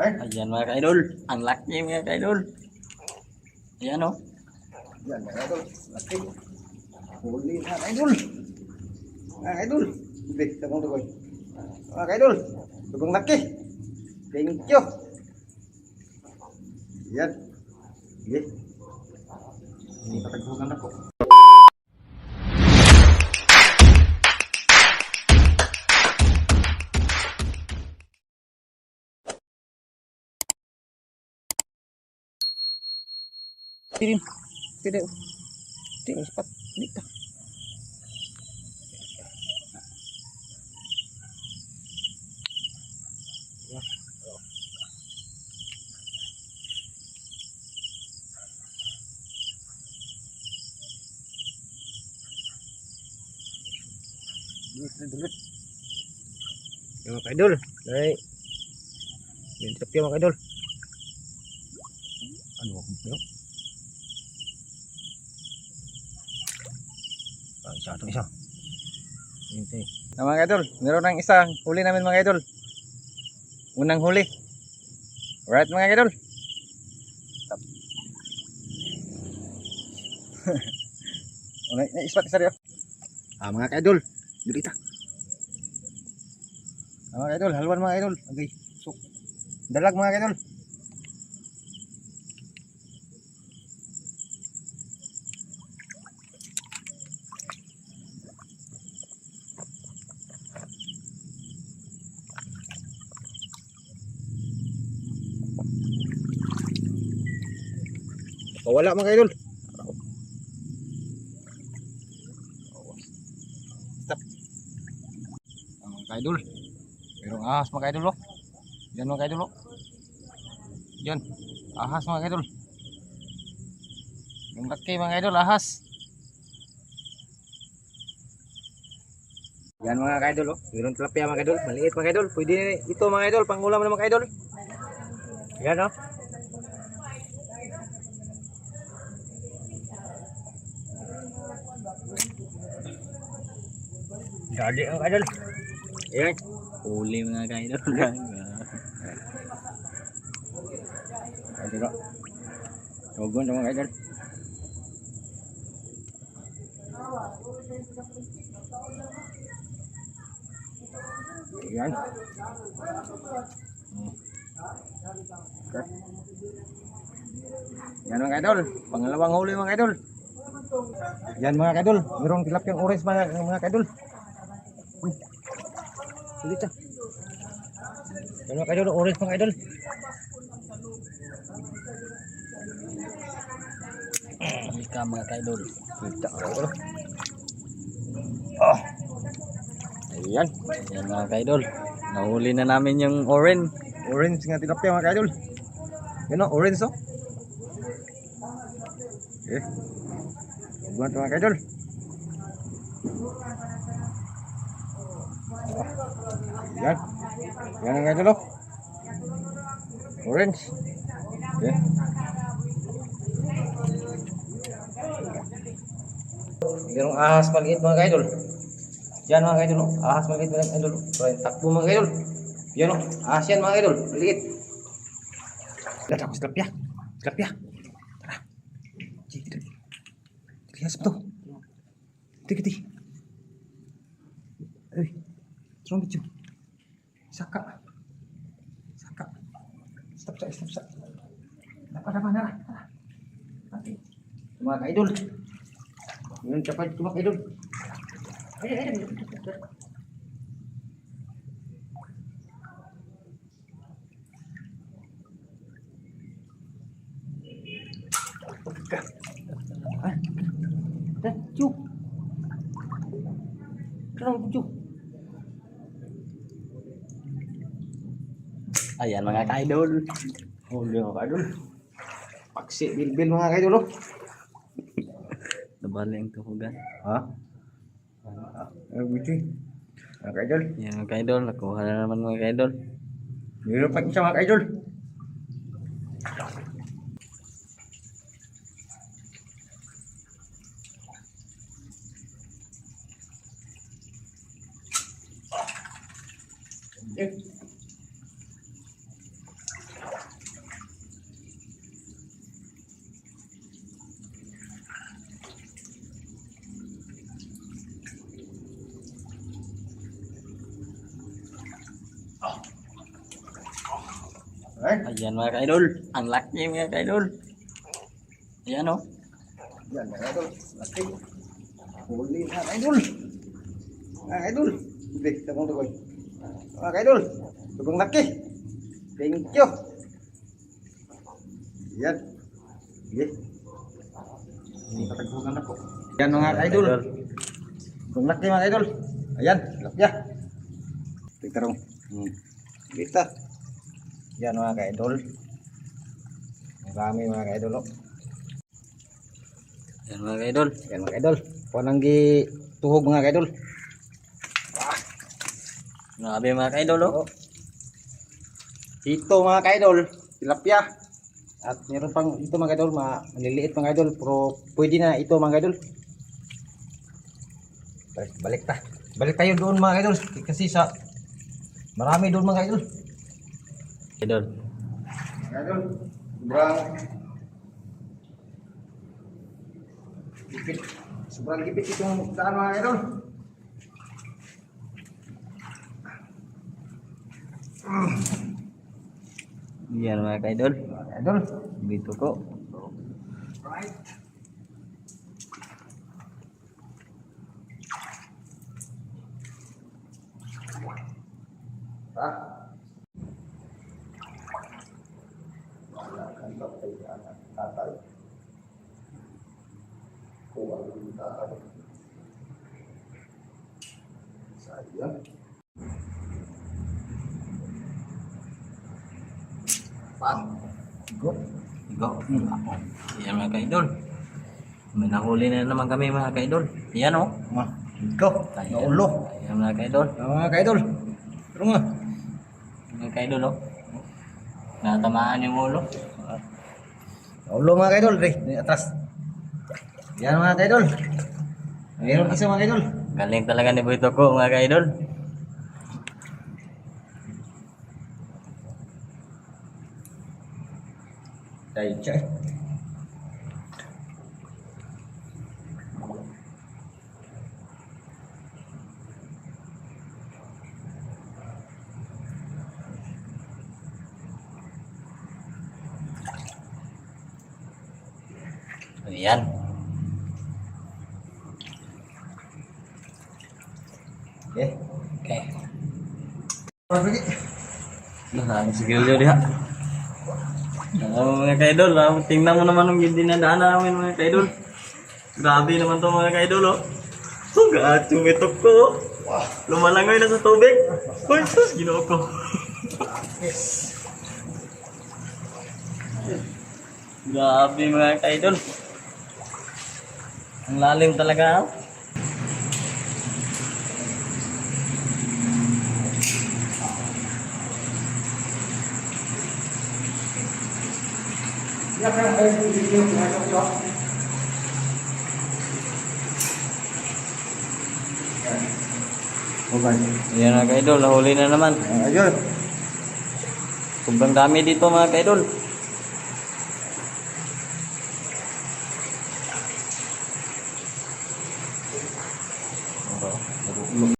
Ayan mga ka-idol. Ang laki mga ka-idol. Ayan o. Yan mga idol. Laki. Huli mga idol. Mga idol. Hindi, sabang tukoy. Mga idol. Tugong laki. Thank you. Yan. Sige. Hindi patagpugan ako. Tidak. Tidak. Tidak cepat. Tidak. Dulit. Yung mga idol. Ay. Yung trap yung mga idol. Ano ako mo? Isa. Ito. Mga idol, meron ng isa. Huli namin mga idol. Unang huli. Alright mga idol. Ispat isa rin. Mga idol. Dulita. Mga idol, halwan mga idol. Okay. So, dalag mga idol. Wala mga idol. Stop. Mga idol. Merong ahas mga idol oh. Yan mga idol oh. Yan. Ahas mga idol. Yung laki mga idol, ahas. Yan mga idol oh. Meron tilapia mga idol. Maliit mga idol. Pwede ito mga idol. Pangulam na mga idol. Yan oh. Dali ang idol. Yan. Huli mga idol. Idol oh. Tugon sa mga idol. Yan. Okay. Yan mga idol. Pangalawang huli mga idol. Yan mga idol. Mayroong tilapia yung orange mga idol. Sulit ah. Yan mga idol. Orange mga idol. Ika mga idol. Kita idol. Oh. Ayan. Yan mga idol. Nahuli na namin yung orange. Orange nga tilapia mga idol. Yan o. Orange oh. Okay. Buwan mga idol. Yan. Yan ang idol oh. Orange. Okay. Merong ahas maliit mga idol. Yan mga idol oh. Ahas maliit mga idol. Takbo mga idol. Yan oh. Ahas yan mga idol. Maliit. Lihat ako tilapia. Tilapia. Tara. Lihat to. Tiki. Strong gitu. Saka. Stop. Dapat mana? Nanti. Mga idol. Yun cepat mga idol. Ayo. Cuk. Kenapa cuk? Ayan mga ka-idol. Huli mga ka-idol. Paksi bilbil mga ka-idol oh. Nabali ang tuhugan. Ha? Buti. Mga ka-idol. Yan mga ka-idol. Nakuha na naman mga ka-idol. Meron pa isa mga ka-idol. Ay, Ayan mga ka-idol. Ang laki mga ka-idol. Ayan o. yan mga idol. Laki. Huli mga idol. Mga idol. Hindi, tabong tukoy. Mga idol. Tugong laki. Thank you. Yan. Sige. Hindi patagpugan ako. Yan mga idol. Tugong laki mga idol. Ayan, lapya. Tigtarong. Kita. Yan mga ka-idol. Marami mga ka-idol. Oh. Ayan mga ka-idol. Yan mga ka-idol. Panang gi tuhog mga ka-idol. Grabe mga ka-idol o. Oh. Ito mga ka-idol, tilapia. At meron pang ito mga ka-idol, maliliit mga ka-idol, pero pwede na ito mga ka-idol. Balik ta. Balik tayo doon mga ka-idol kasi sa marami doon mga ka-idol. Idol. Idol, sobrang gipit. Sobrang gipit itong daan mga idol. Ayan mga ka-idol. Idol, Dito ko. right. Ah. Wala kang tatay anak tatay. Kuha ng tatay. Sayang. Pat. Go. Go. Ayan mga ka-idol. May nahuli na naman kami mga ka-idol. Ayan o. Ma. Go. Naulo. Ayan mga ka-idol. Mga ka-idol. Pero nga. Mga ka-idol o. Natamaan yung ulo. Naulo mga ka-idol. Di atras. Yan mga ka-idol. Mayroon isa mga ka-idol. Galing talaga ni Buito ko mga ka-idol. Đây chạy. Ayan. Okay. Okay. Pergi. Nah, siguro dia. Mga ka-idol, tingnan mo naman yung dinadaanan namin mga ka-idol. Grabe naman to mga ka-idol oh. Gacho itok ko. Lumalangoy na sa tubig. Hoy, sus, ginoo ko. Grabe mga ka-idol. Ang lalim talaga. Ya kan ada video macam tu. Okay. Ayan mga ka-idol, nahuli na naman. Ayun. Sobrang dami dito mga ka-idol.